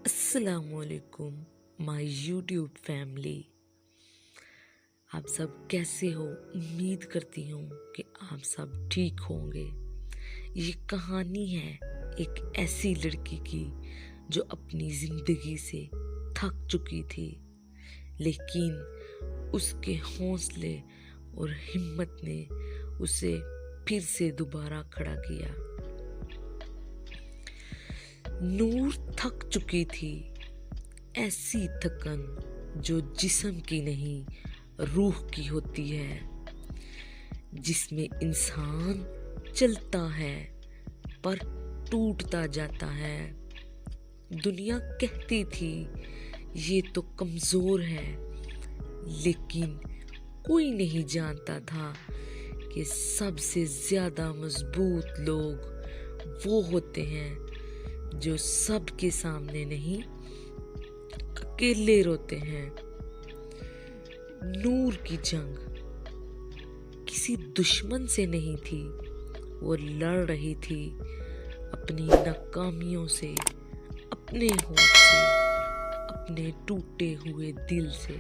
السلام علیکم مائی YouTube family, آپ سب کیسے ہو؟ امید کرتی ہوں کہ آپ سب ٹھیک ہوں گے۔ یہ کہانی ہے ایک ایسی لڑکی کی جو اپنی زندگی سے تھک چکی تھی، لیکن اس کے حوصلے اور ہمت نے اسے پھر سے دوبارہ کھڑا کیا۔ نور تھک چکی تھی، ایسی تھکن جو جسم کی نہیں روح کی ہوتی ہے، جس میں انسان چلتا ہے پر ٹوٹتا جاتا ہے۔ دنیا کہتی تھی یہ تو کمزور ہے، لیکن کوئی نہیں جانتا تھا کہ سب سے زیادہ مضبوط لوگ وہ ہوتے ہیں جو سب کے سامنے نہیں، اکیلے روتے ہیں۔ نور کی جنگ کسی دشمن سے نہیں تھی، وہ لڑ رہی تھی اپنی ناکامیوں سے، اپنے ہوش سے، اپنے ٹوٹے ہوئے دل سے۔